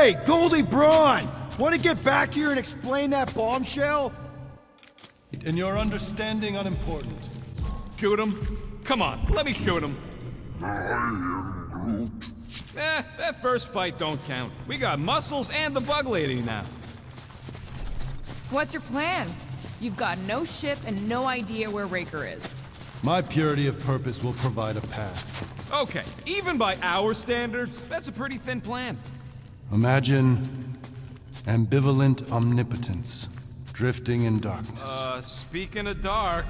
Hey, Goldie Braun! Want to get back here and explain that bombshell? And your understanding unimportant. Shoot him? Come on, let me shoot him. That first fight don't count. We got muscles and the bug lady now. What's your plan? You've got no ship and no idea where Raker is. My purity of purpose will provide a path. Okay, even by our standards, that's a pretty thin plan. Imagine ambivalent omnipotence, drifting in darkness. Speaking of dark...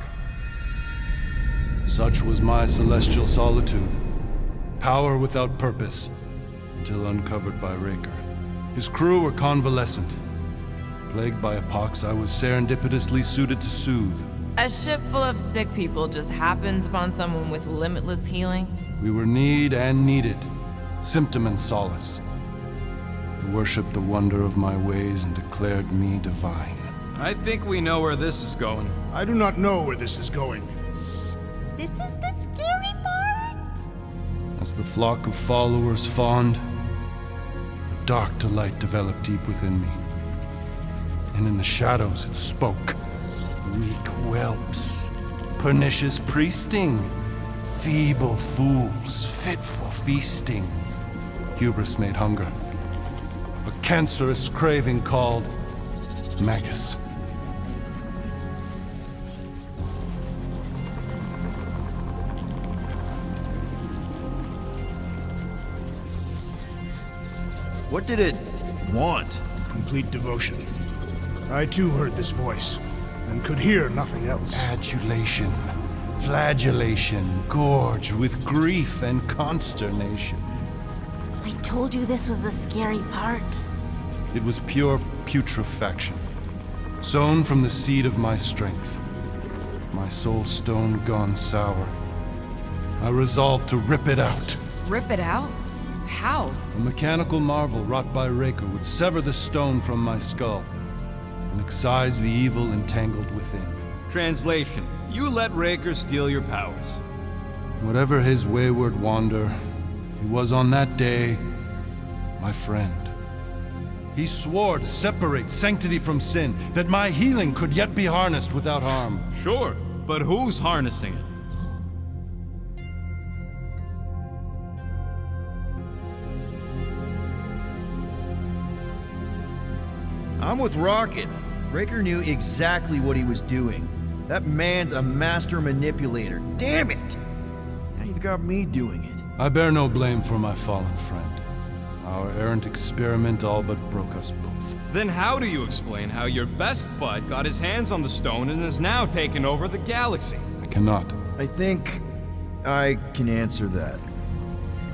Such was my celestial solitude. Power without purpose, until uncovered by Raker. His crew were convalescent. Plagued by a pox, I was serendipitously suited to soothe. A ship full of sick people just happens upon someone with limitless healing? We were need and needed, symptom and solace. They worshipped the wonder of my ways and declared me divine. I think we know where this is going. I do not know where this is going. This is the scary part! As the flock of followers fawned, a dark delight developed deep within me. And in the shadows it spoke. Weak whelps, pernicious priesting, feeble fools, fit for feasting. Hubris made hunger. A cancerous craving called Magus. What did it want? Complete devotion. I too heard this voice, and could hear nothing else. Adulation, flagellation, gorged with grief and consternation. I told you this was the scary part. It was pure putrefaction, sown from the seed of my strength. My soul stone gone sour. I resolved to rip it out. Rip it out? How? A mechanical marvel wrought by Raker would sever the stone from my skull and excise the evil entangled within. Translation: you let Raker steal your powers. Whatever his wayward wander, he was on that day my friend. He swore to separate sanctity from sin, that my healing could yet be harnessed without harm. Sure, but who's harnessing it? I'm with Rocket. Raker knew exactly what he was doing. That man's a master manipulator. Damn it! Now you've got me doing it. I bear no blame for my fallen friend. Our errant experiment all but broke us both. Then how do you explain how your best bud got his hands on the stone and is now taking over the galaxy? I cannot. I think I can answer that.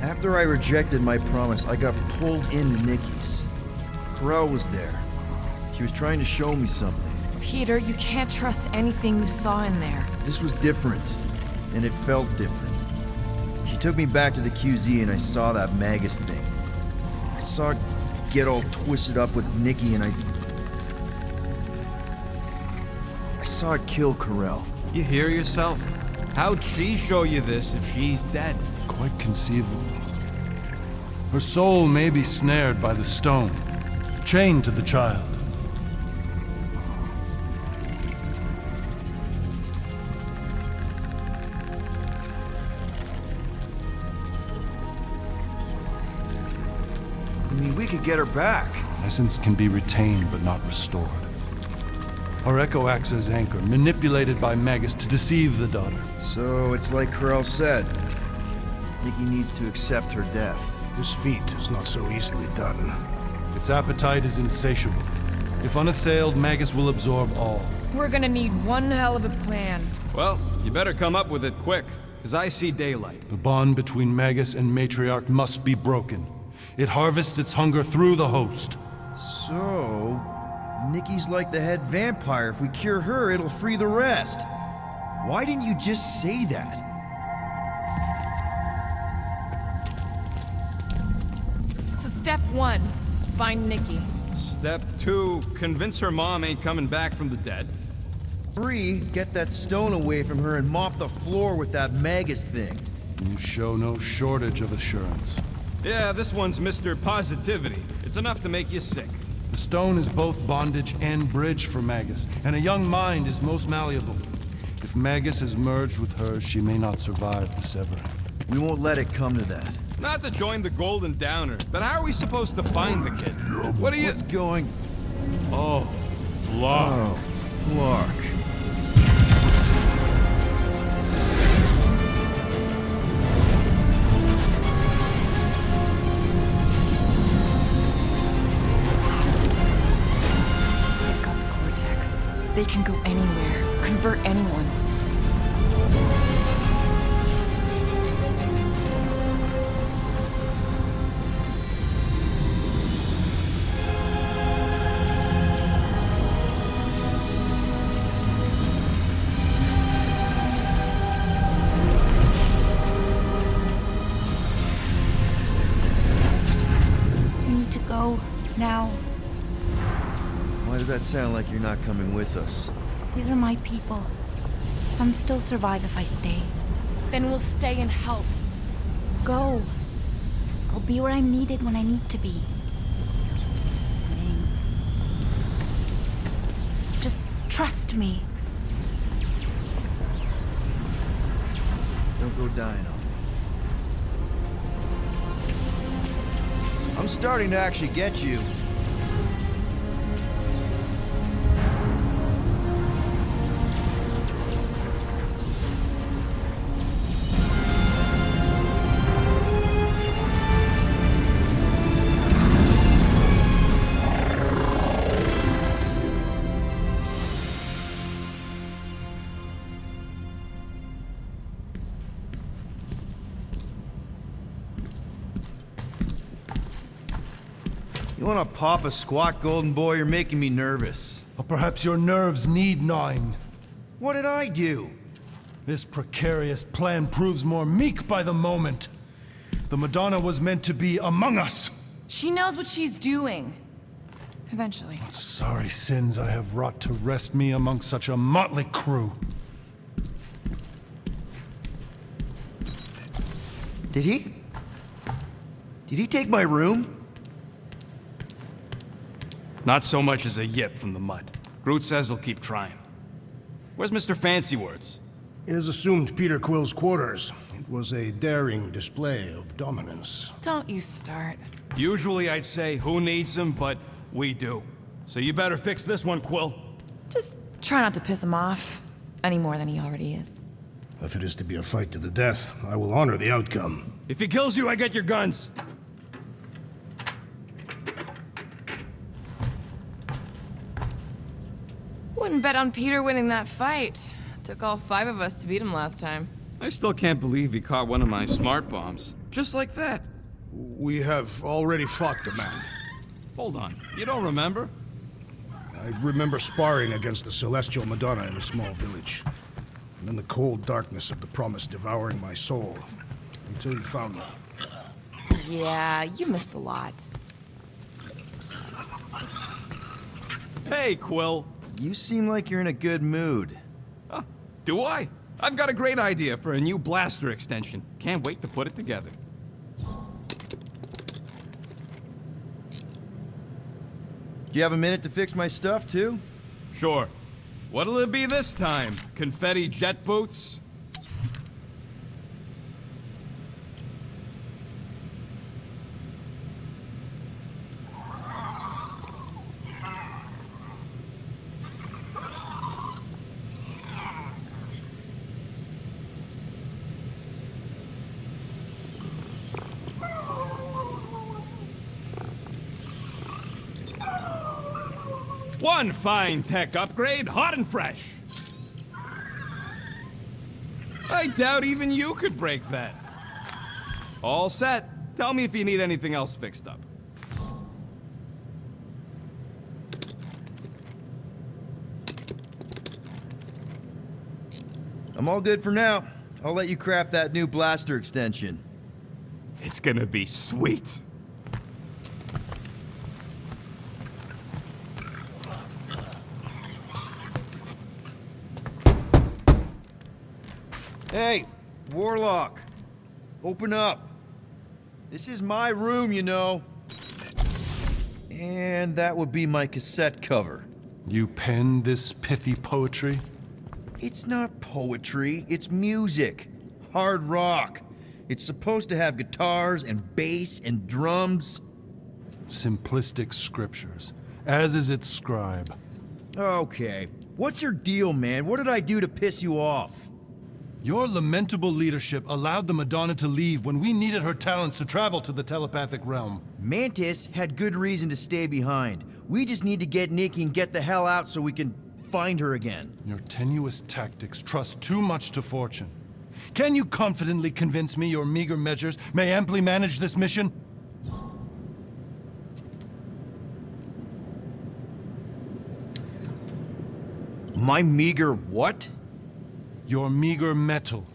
After I rejected my promise, I got pulled into Nikki's. Corel was there. She was trying to show me something. Peter, you can't trust anything you saw in there. This was different, and it felt different. She took me back to the QZ and I saw that Magus thing. I saw it get all twisted up with Nikki and I saw it kill Corel. You hear yourself? How'd she show you this if she's dead? Quite conceivable. Her soul may be snared by the stone, chained to the child. I mean, we could get her back. Essence can be retained but not restored. Our echo acts as anchor, manipulated by Magus to deceive the daughter. So it's like Corel said. Nikki needs to accept her death. This feat is not so easily done. Its appetite is insatiable. If unassailed, Magus will absorb all. We're gonna need one hell of a plan. Well, you better come up with it quick, because I see daylight. The bond between Magus and Matriarch must be broken. It harvests its hunger through the host. So, Nikki's like the head vampire. If we cure her, it'll free the rest. Why didn't you just say that? So step 1, find Nikki. Step 2, convince her mom ain't coming back from the dead. 3, get that stone away from her and mop the floor with that Magus thing. You show no shortage of assurance. Yeah, this one's Mr. Positivity. It's enough to make you sick. The stone is both bondage and bridge for Magus, and a young mind is most malleable. If Magus is merged with hers, she may not survive the severing. We won't let it come to that. Not to join the Golden Downer, but how are we supposed to find the kid? What are you... What's going... Oh, Flock. Oh, Flock. They've got the cortex. They can go anywhere, convert anyone. Now, Why does that sound like you're not coming with us? these are my people. Some still survive if I stay. Then we'll stay and help. Go. I'll be where I'm needed when I need to be. Just trust me. Don't go dying on me. I'm starting to actually get you. You wanna pop a squat, golden boy? You're making me nervous. Or perhaps your nerves need gnawing. What did I do? This precarious plan proves more meek by the moment. The Madonna was meant to be among us. She knows what she's doing. Eventually. Sorry sins I have wrought to wrest me among such a motley crew. Did he? Did he take my room? Not so much as a yip from the mud. Groot says he'll keep trying. Where's Mr. Fancy Words? It is assumed Peter Quill's quarters. It was a daring display of dominance. Don't you start. Usually I'd say, who needs him, but we do. So you better fix this one, Quill. Just try not to piss him off any more than he already is. If it is to be a fight to the death, I will honor the outcome. If he kills you, I get your guns. Wouldn't bet on Peter winning that fight. Took all 5 of us to beat him last time. I still can't believe he caught one of my smart bombs. Just like that. We have already fought the man. Hold on, you don't remember? I remember sparring against the Celestial Madonna in a small village. And in the cold darkness of the promise devouring my soul. Until you found me. Yeah, you missed a lot. Hey, Quill. You seem like you're in a good mood. Huh, do I? I've got a great idea for a new blaster extension. Can't wait to put it together. Do you have a minute to fix my stuff, too? Sure. What'll it be this time? Confetti jet boots? One fine tech upgrade, hot and fresh. I doubt even you could break that. All set. Tell me if you need anything else fixed up. I'm all good for now. I'll let you craft that new blaster extension. It's gonna be sweet. Hey, Warlock. Open up. This is my room, you know. And that would be my cassette cover. You penned this pithy poetry? It's not poetry, it's music. Hard rock. It's supposed to have guitars and bass and drums. Simplistic scriptures, as is its scribe. Okay. What's your deal, man? What did I do to piss you off? Your lamentable leadership allowed the Madonna to leave when we needed her talents to travel to the telepathic realm. Mantis had good reason to stay behind. We just need to get Nikki and get the hell out so we can find her again. Your tenuous tactics trust too much to fortune. Can you confidently convince me your meager measures may amply manage this mission? My meager what? Your meager metal.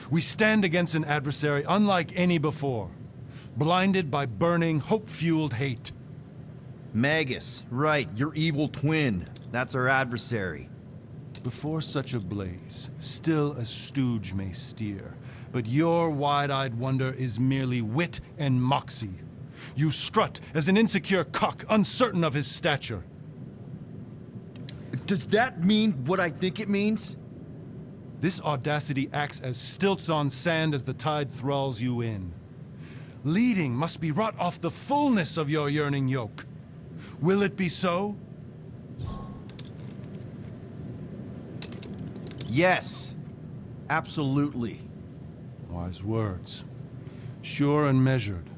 We stand against an adversary unlike any before, blinded by burning, hope-fueled hate. Magus, right, your evil twin. That's our adversary. Before such a blaze, still a stooge may steer, but your wide-eyed wonder is merely wit and moxie. You strut as an insecure cock, uncertain of his stature. Does that mean what I think it means? This audacity acts as stilts on sand as the tide thralls you in. Leading must be wrought off the fullness of your yearning yoke. Will it be so? Yes, absolutely. Wise words. Sure and measured.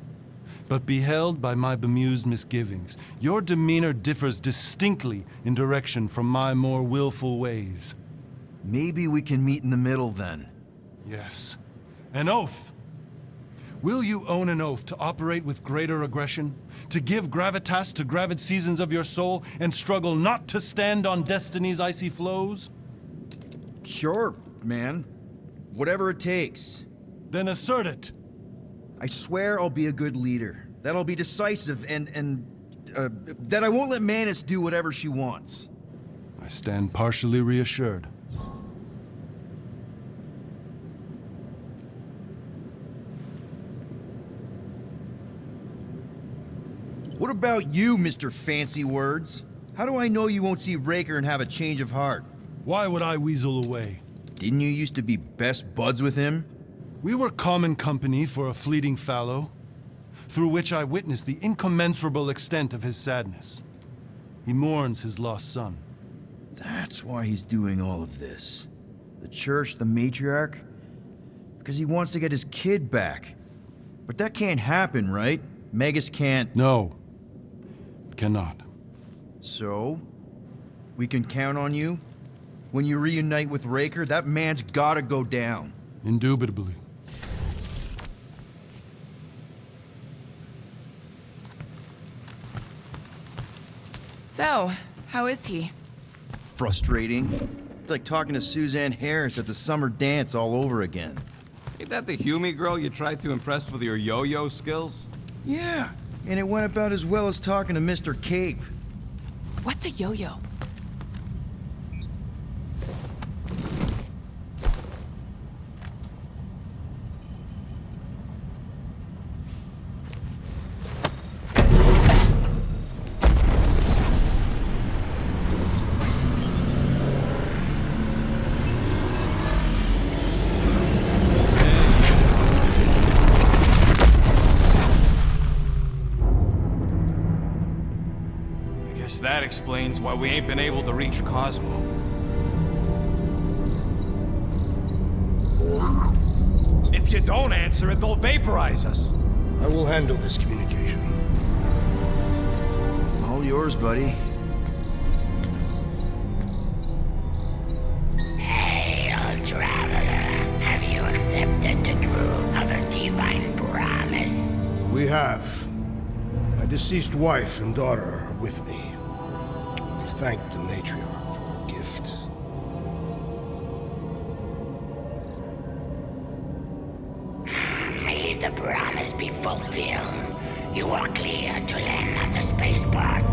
But beheld by my bemused misgivings, your demeanor differs distinctly in direction from my more willful ways. Maybe we can meet in the middle then. Yes. An oath! Will you own an oath to operate with greater aggression? To give gravitas to gravid seasons of your soul and struggle not to stand on destiny's icy flows? Sure, man. Whatever it takes. Then assert it! I swear I'll be a good leader. That I'll be decisive and that I won't let Mantis do whatever she wants. I stand partially reassured. What about you, Mr. Fancy Words? How do I know you won't see Raker and have a change of heart? Why would I weasel away? Didn't you used to be best buds with him? We were common company for a fleeting fallow, through which I witnessed the incommensurable extent of his sadness. He mourns his lost son. That's why he's doing all of this. The church, the matriarch? Because he wants to get his kid back. But that can't happen, right? Magus can't... No. Cannot. So? We can count on you? When you reunite with Raker, that man's gotta go down. Indubitably. So, how is he? Frustrating. It's like talking to Suzanne Harris at the summer dance all over again. Ain't that the Hume girl you tried to impress with your yo-yo skills? Yeah, and it went about as well as talking to Mr. Cape. What's a yo-yo? That explains why we ain't been able to reach Cosmo. If you don't answer it, they'll vaporize us. I will handle this communication. All yours, buddy. Hail, traveler. Have you accepted the truth of a divine promise? We have. My deceased wife and daughter are with me. Thank the matriarch for her gift. May the promise be fulfilled. You are clear to land at the spaceport.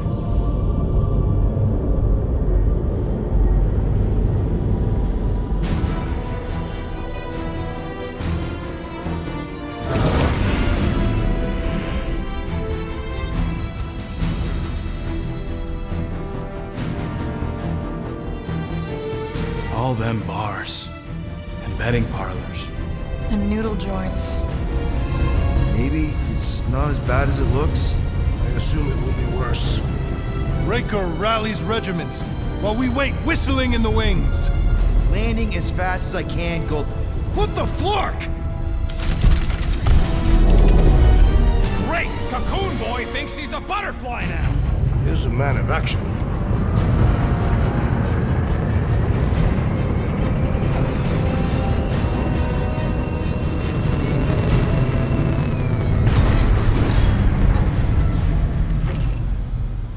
All them bars. And betting parlors. And noodle joints. Maybe it's not as bad as it looks. I assume it will be worse. Raker rallies regiments while we wait whistling in the wings. Landing as fast as I can, Gold. What the flark? Great! Cocoon Boy thinks he's a butterfly now! He is a man of action.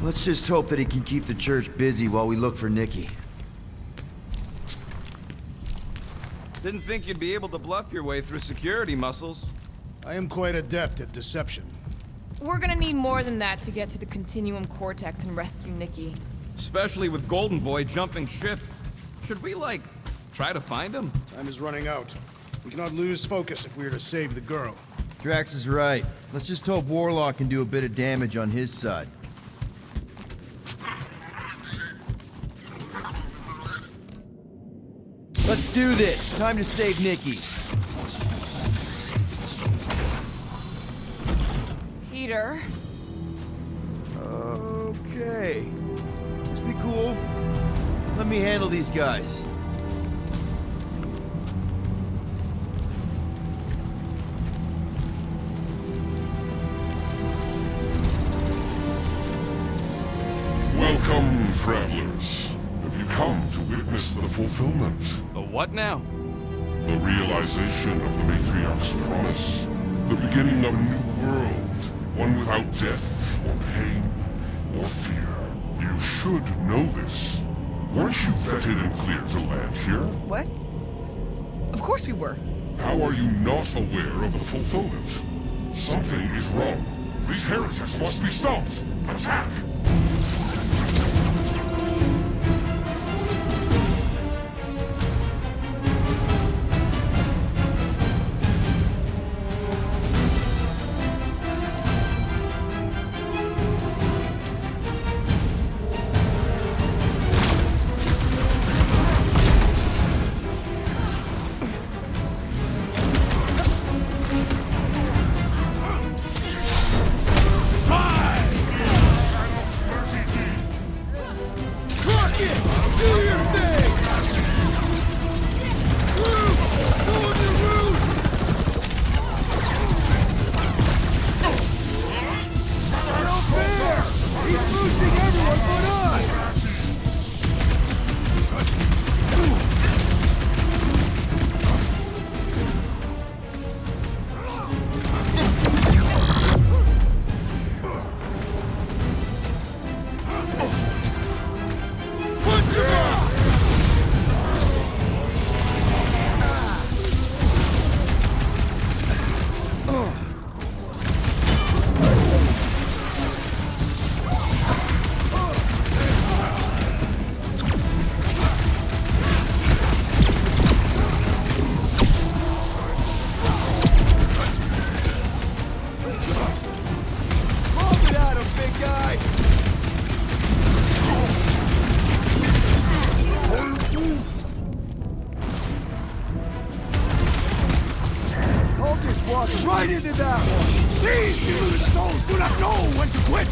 Let's just hope that he can keep the church busy while we look for Nikki. Didn't think you'd be able to bluff your way through security muscles. I am quite adept at deception. We're gonna need more than that to get to the Continuum Cortex and rescue Nikki. Especially with Golden Boy jumping ship. Should we, like, try to find him? Time is running out. We cannot lose focus if we are to save the girl. Drax is right. Let's just hope Warlock can do a bit of damage on his side. Let's do this. Time to save Nikki. Peter? Okay. Just be cool. Let me handle these guys. Welcome, travelers. Have you come to witness the fulfillment? A what now? The realization of the Matriarch's promise. The beginning of a new world. One without death, or pain, or fear. You should know this. Weren't you vetted and cleared to land here? What? Of course we were. How are you not aware of the fulfillment? Something is wrong. These heretics must be stopped. Attack! Right into that one! These deluded souls do not know when to quit!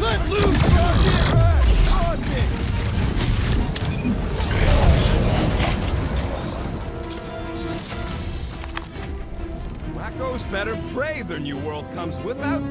Let loose, Wacko's better prey their new world comes without.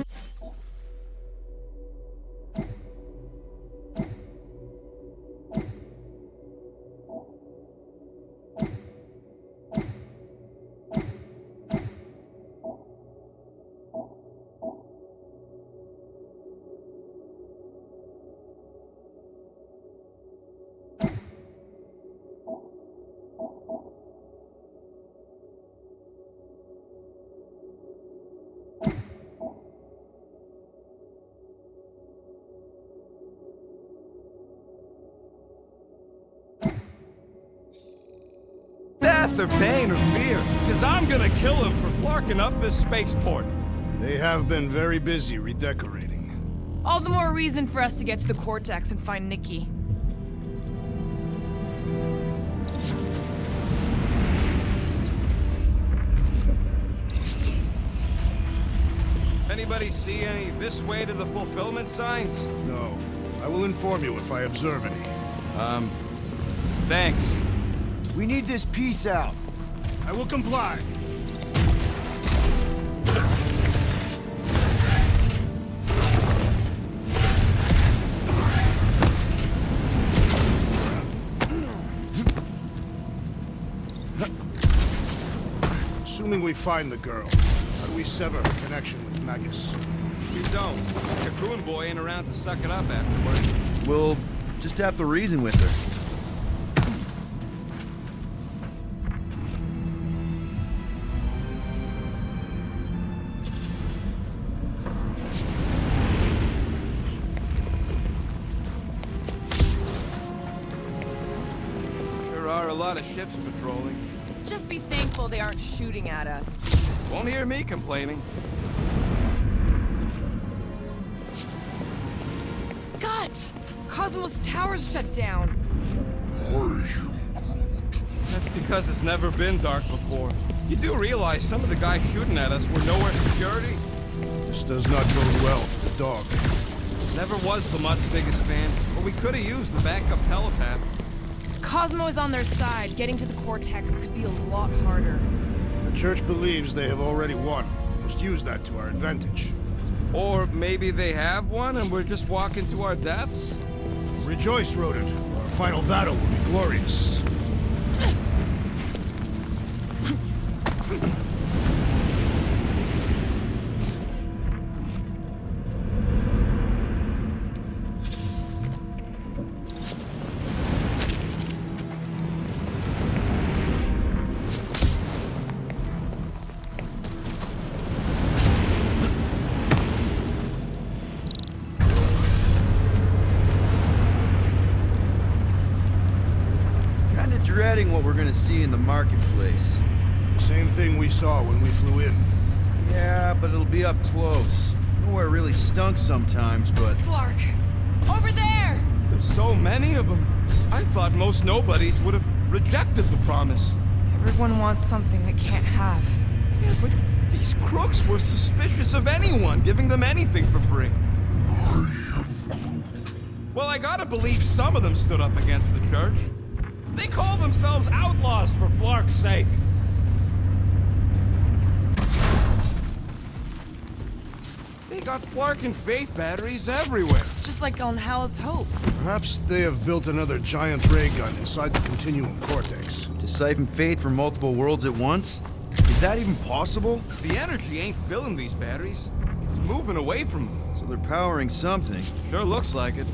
Death or pain or fear, because I'm gonna kill him for flarking up this spaceport. They have been very busy redecorating. All the more reason for us to get to the Cortex and find Nikki. Anybody see any this way to the fulfillment signs? No. I will inform you if I observe any. Thanks. We need this piece out. I will comply. Assuming we find the girl, how do we sever her connection with Magus? You don't. Cocoon Boy ain't around to suck it up afterward. We'll just have to reason with her. Sure are a lot of ships patrolling. Just be thankful they aren't shooting at us. Won't hear me complaining. Scott! Cosmos Tower's shut down. That's because it's never been dark before. You do realize some of the guys shooting at us were nowhere security? This does not bode well for the dog. Never was the Mutt's biggest fan, but we could have used the backup telepath. Cosmo is on their side. Getting to the Cortex could be a lot harder. The Church believes they have already won. We must use that to our advantage. Or maybe they have won and we're just walking to our deaths? Rejoice, Rodent, for our final battle will be glorious. Dreading what we're gonna see in the marketplace. The same thing we saw when we flew in. Yeah, but it'll be up close. Nowhere really stunk sometimes, but... Flark! Over there! There's so many of them. I thought most nobodies would have rejected the promise. Everyone wants something they can't have. Yeah, but these crooks were suspicious of anyone giving them anything for free. Well, I gotta believe some of them stood up against the Church. They call themselves outlaws for Flark's sake. They got Flark and Faith batteries everywhere. Just like on Hal's Hope. Perhaps they have built another giant ray gun inside the Continuum Cortex. To siphon Faith from multiple worlds at once? Is that even possible? The energy ain't filling these batteries. It's moving away from them. So they're powering something. Sure looks like it.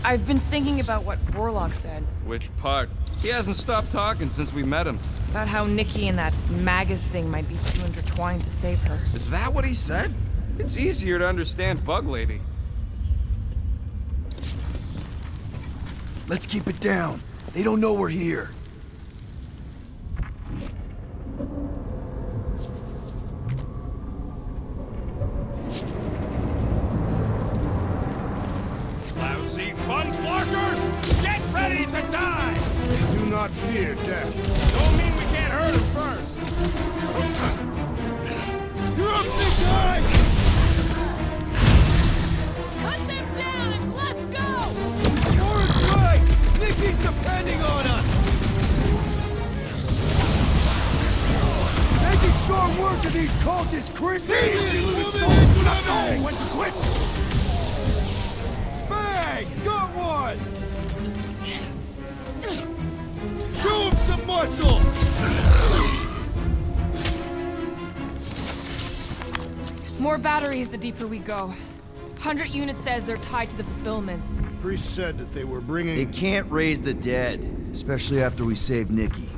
I've been thinking about what Warlock said. Which part? He hasn't stopped talking since we met him. About how Nikki and that Magus thing might be too intertwined to save her. Is that what he said? It's easier to understand Bug Lady. Let's keep it down. They don't know we're here. Lousy fun flarkers! Get ready to die! We do not fear death. Don't mean we can't hurt him first. You're up, big guy! Cut them down and let's go! Laura's right! Nikki's depending on us! Making short work of these cultists cringe! These deluded souls do not know when to quit! Bang! Got one! Show him some muscle! More batteries the deeper we go. 100 units says they're tied to the fulfillment. Priest said that they were bringing... They can't raise the dead, especially after we save Nikki.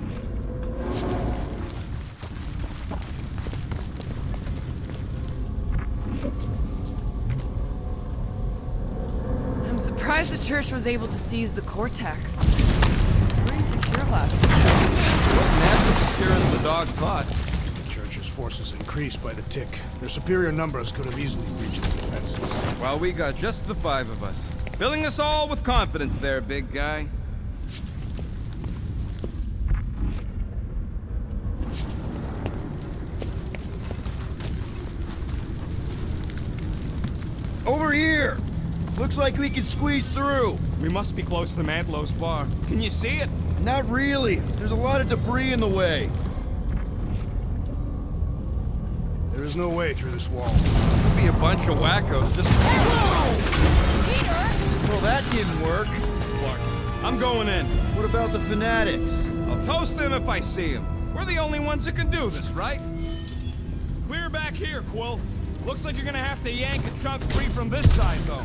I'm surprised the church was able to seize the cortex. It's pretty secure last time. It wasn't half as secure as the dog thought. The church's forces increased by the tick. Their superior numbers could have easily breached the defenses. While we got just the 5 of us. Filling us all with confidence there, big guy. Over here! Looks like we can squeeze through. We must be close to Mantlow's bar. Can you see it? Not really. There's a lot of debris in the way. There is no way through this wall. Could be a bunch of wackos just... Well, that didn't work. Clark, I'm going in. What about the fanatics? I'll toast them if I see them. We're the only ones that can do this, right? Clear back here, Quill. Looks like you're gonna have to yank a chunk free from this side, though.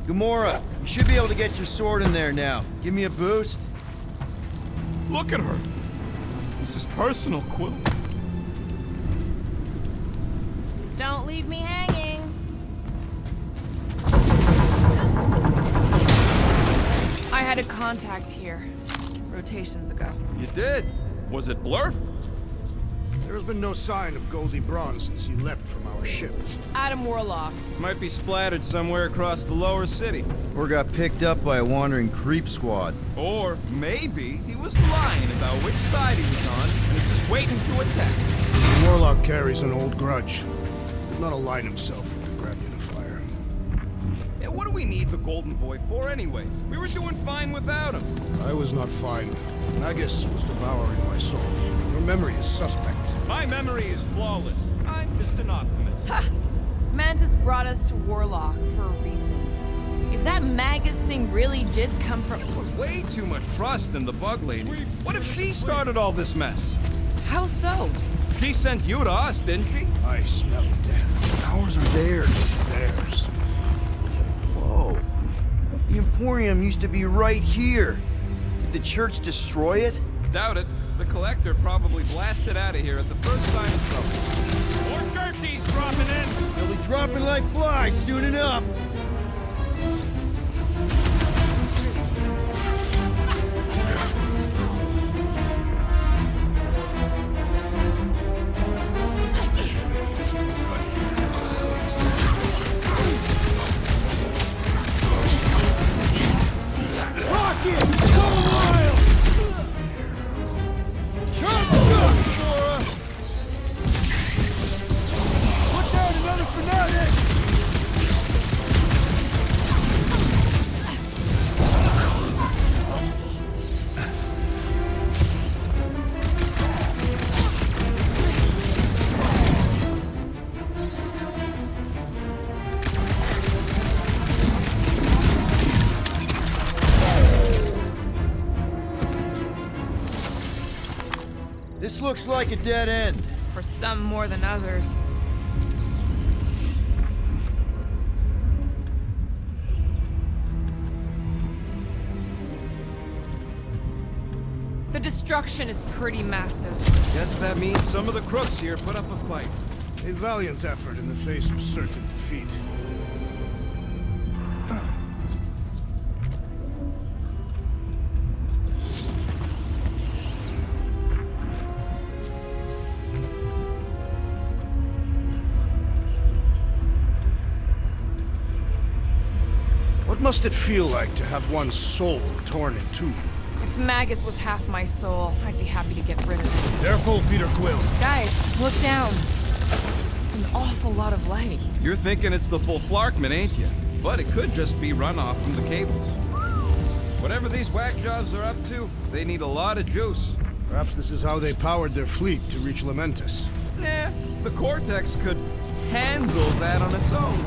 Gamora, you should be able to get your sword in there now. Give me a boost. Look at her. This is personal, Quill. Don't leave me hanging. I had a contact here, rotations ago. You did? Was it Blurf? There has been no sign of Goldie Braun since he leapt from our ship. Adam Warlock. Might be splattered somewhere across the lower city. Or got picked up by a wandering creep squad. Or maybe he was lying about which side he was on and is just waiting to attack us. The Warlock carries an old grudge. He did not align himself with the Grand Unifier. Yeah, what do we need the Golden Boy for anyways? We were doing fine without him. I was not fine. Magus was devouring my soul. Your memory is suspect. My memory is flawless. I'm just an optimist. Ha! Mantis brought us to Warlock for a reason. If that Magus thing really did come from... Put way too much trust in the bug lady. What if she started all this mess? How so? She sent you to us, didn't she? I smell death. Ours or theirs? Theirs. Whoa. The Emporium used to be right here. Did the church destroy it? Doubt it. The Collector probably blasted out of here at the first sign of trouble. More turkeys dropping in! They'll be dropping like flies soon enough. This looks like a dead end. For some more than others. The destruction is pretty massive. Guess that means some of the crooks here put up a fight. A valiant effort in the face of certain defeat. What must it feel like to have one's soul torn in two? If Magus was half my soul, I'd be happy to get rid of it. Careful, Peter Quill. Guys, look down. It's an awful lot of light. You're thinking it's the full Flarkman, ain't you? But it could just be runoff from the cables. Whatever these whack jobs are up to, they need a lot of juice. Perhaps this is how they powered their fleet to reach Lamentus. Nah, the Cortex could handle that on its own.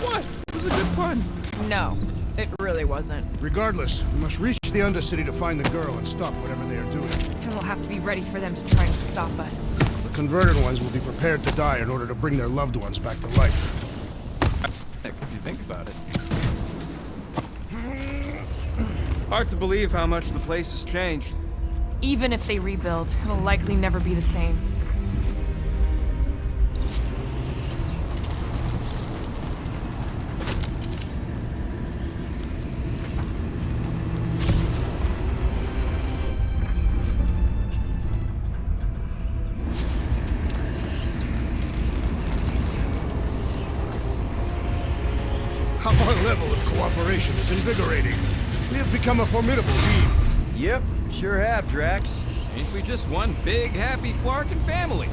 What? It was a good pun. No, it really wasn't. Regardless, we must reach the Undercity to find the girl and stop whatever they are doing. And we'll have to be ready for them to try and stop us. The converted ones will be prepared to die in order to bring their loved ones back to life. If you think about it. Hard to believe how much the place has changed. Even if they rebuild, it'll likely never be the same. Our level of cooperation is invigorating. We have become a formidable team. Yep, sure have, Drax. Ain't we just one big, happy Flarkin family?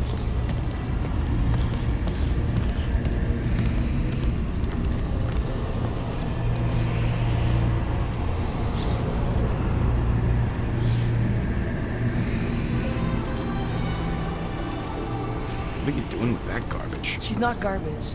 What are you doing with that garbage? She's not garbage.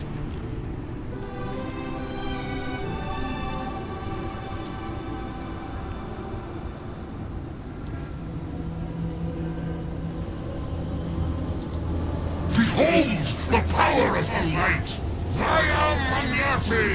Behold the power of the light! Via Manati!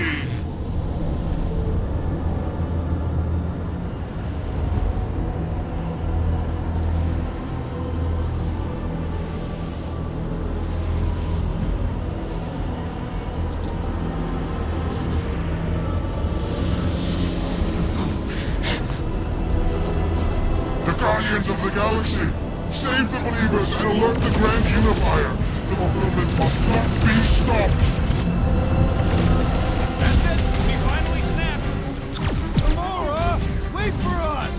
The Guardians of the Galaxy! Save the believers and alert the Grand Unifier! The fulfillment must not be stopped! That's it! We finally snapped! Gamora! Wait for us!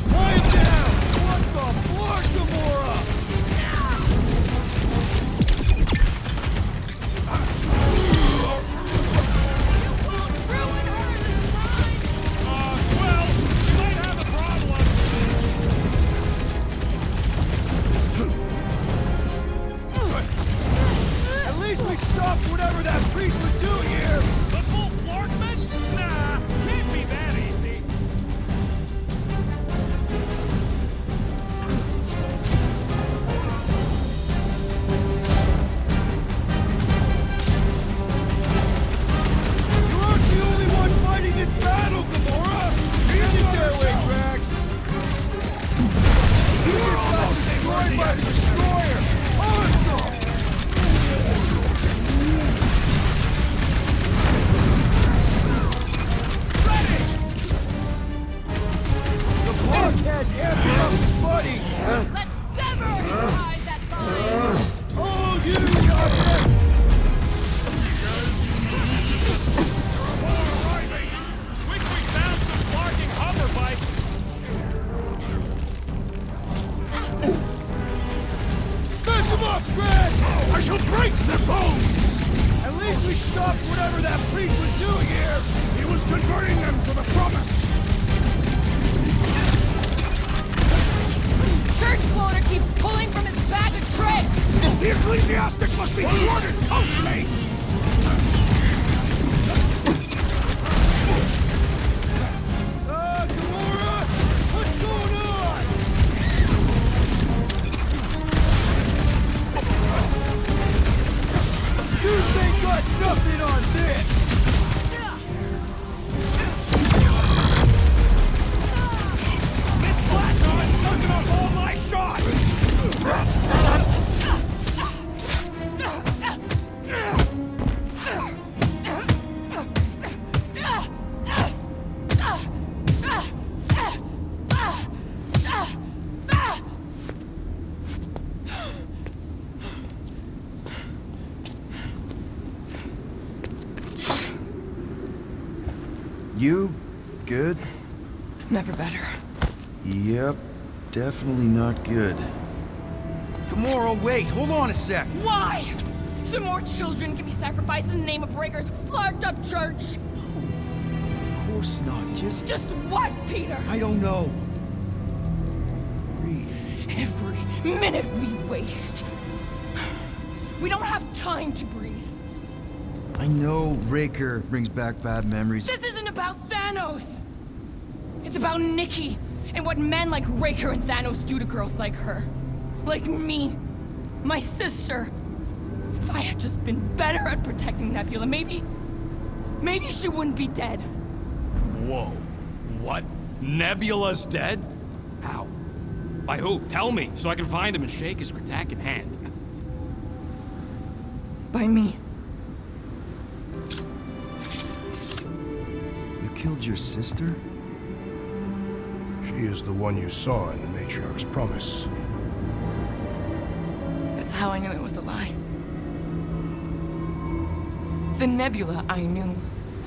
Quiet down! What the fuck, Gamora? Well, we might have a problem. At least we stopped whatever that priest was doing here! The full Flarkman? Nah, can't be that easy. You aren't the only one fighting this battle, Gamora! Easy there, Drax! You just got destroyed by the Destroyer! Awesome! Ready! The blockhead's amping up his buddies! Let's sever inside that bind! Oh, you got it! Quick, we found some barking hover bikes! Smash them up, Drax! I shall break their bones! At least we stopped whatever that priest was doing here! He was converting them to the promise! Church floater keeps pulling from his bag of tricks! The ecclesiastic must be thwarted post-haste! Gamora! What's going on? Zeus ain't got nothing on this! This Blackguard's sucking up all my shots! You good? Never better. Yep, definitely not good. Gamora, wait, hold on a sec. Why? So more children can be sacrificed in the name of Raker's flarked up church? Of course not, Just what, Peter? I don't know. Breathe. Every minute we waste. We don't have time to breathe. I know Raker brings back bad memories. This isn't about Thanos! It's about Nikki, and what men like Raker and Thanos do to girls like her. Like me. My sister. If I had just been better at protecting Nebula, maybe she wouldn't be dead. Whoa. What? Nebula's dead? How? By who? Tell me, so I can find him and shake his Ratak in hand. By me. You killed your sister? She is the one you saw in the Matriarch's promise. That's That's how I knew it was a lie. The Nebula I knew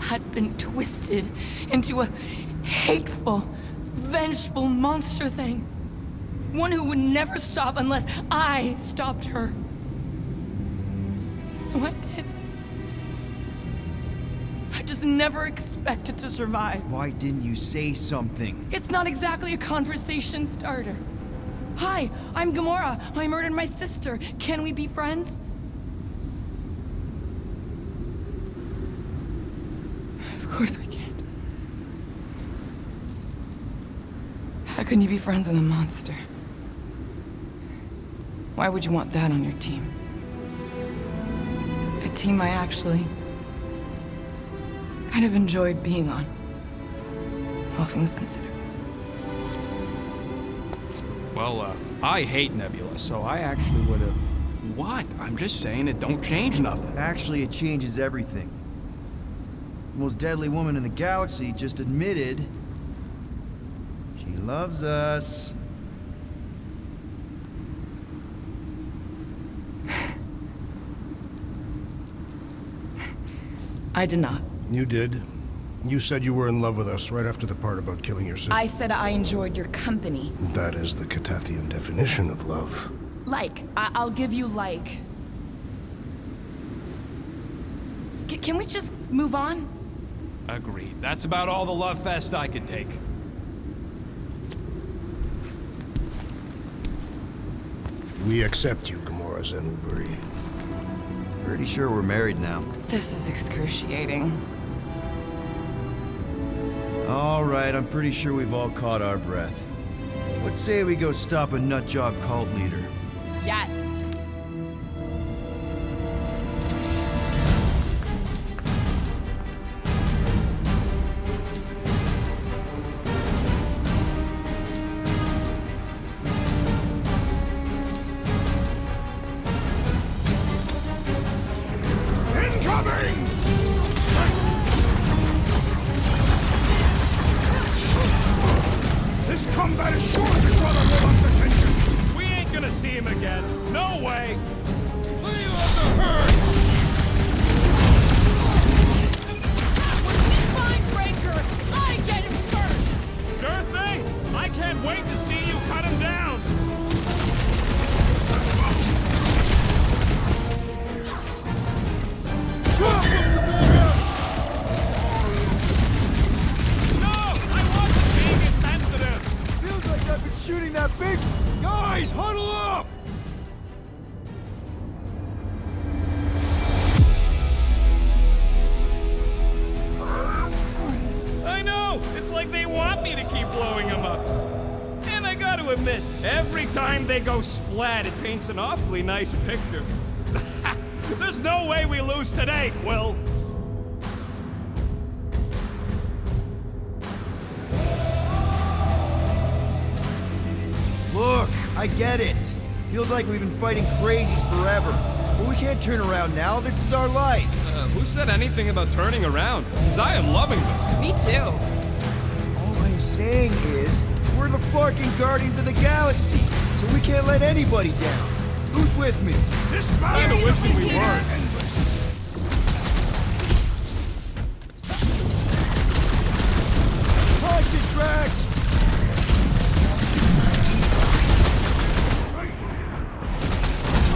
had been twisted into a hateful, vengeful monster thing. One who would never stop unless I stopped her. So I did. I just never expected to survive. Why didn't you say something? It's not exactly a conversation starter. Hi, I'm Gamora. I murdered my sister. Can we be friends? Of course we can't. How can you be friends with a monster? Why would you want that on your team? A team I actually kind of enjoyed being on, all things considered. Well, I hate Nebula, so I actually would have... What? I'm just saying it don't change nothing. Actually, it changes everything. The most deadly woman in the galaxy just admitted she loves us. I did not. You did. You said you were in love with us right after the part about killing your sister. I said I enjoyed your company. That is the Catathian definition of love. Like. I'll give you like. Can we just move on? Agreed. That's about all the love fest I could take. We accept you, Gamora Zenuburi. Pretty sure we're married now. This is excruciating. All right, I'm pretty sure we've all caught our breath. Let's say we go stop a nutjob cult leader. Yes. Incoming! This combat is sure to draw the Warlock's attention. We ain't gonna see him again. No way! Leave us the herd! When we find Raker, I get him first! Sure thing! I can't wait to see you cut him down! No! I wasn't being insensitive! Feels like I've been shooting that big... Guys, huddle up! I know! It's like they want me to keep blowing him up. And I gotta admit, every time they go splat, it paints an awfully nice picture. There's no way we lose today, Quill! Look, I get it. Feels like we've been fighting crazies forever. But we can't turn around now. This is our life. Who said anything about turning around? Because I am loving this. Me too. All I'm saying is, we're the fucking Guardians of the Galaxy, so we can't let anybody down. Who's with me? This Kinda battle wish is we weren't. endless. Punch it, Drax!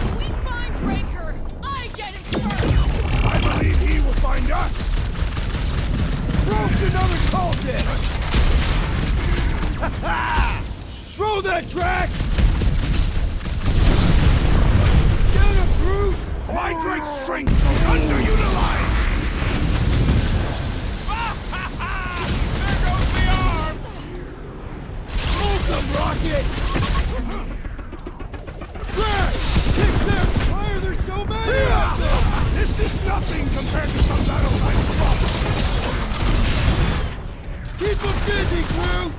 When we find Raker, I get him first! I believe he will find us. Broke another cult in! Ha ha! Throw that, Drax! Get him, Groot! My great strength goes underutilized. There goes the arm! Move them, Rocket! Drax! Kick them! Why are there so many of them? This is nothing compared to some battles I've fought. Keep them busy, Groot!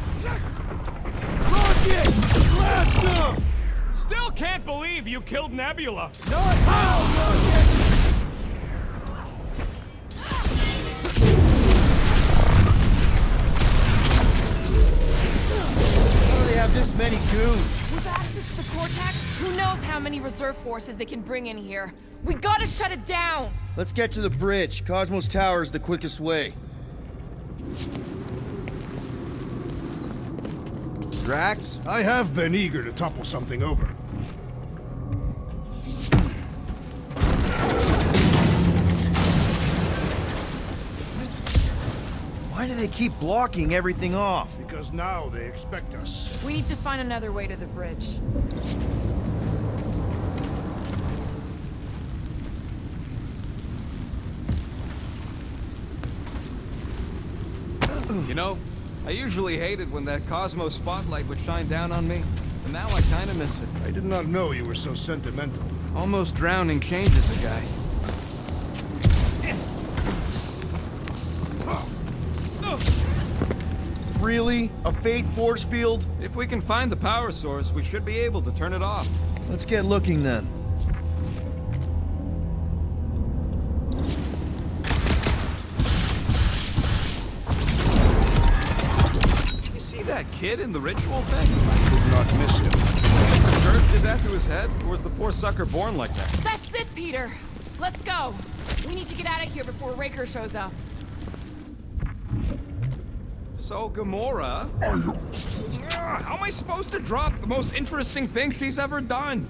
Rocket! Blast them! Still can't believe you killed Nebula. Not now, Rocket! How do they have have this many goons. With access to the Cortex, who knows how many reserve forces they can bring in here. We gotta shut it down! Let's get to the bridge. Cosmos Tower is the quickest way. Drax? I have been eager to topple something over. Why do they keep blocking everything off? Because now they expect us. We need to find another way to the bridge. You know, I usually hated when that Cosmos spotlight would shine down on me, and now I kinda miss it. I did not know you were so sentimental. Almost drowning changes a guy. Really? A fate force field? If we can find the power source, we should be able to turn it off. Let's get looking then. You see that kid in the ritual thing? Did not miss him. Earth did that to his head, or was the poor sucker born like that? That's it, Peter! Let's go! We need to get out of here before Raker shows up. So, Gamora... How am I supposed to drop the most interesting thing she's ever done?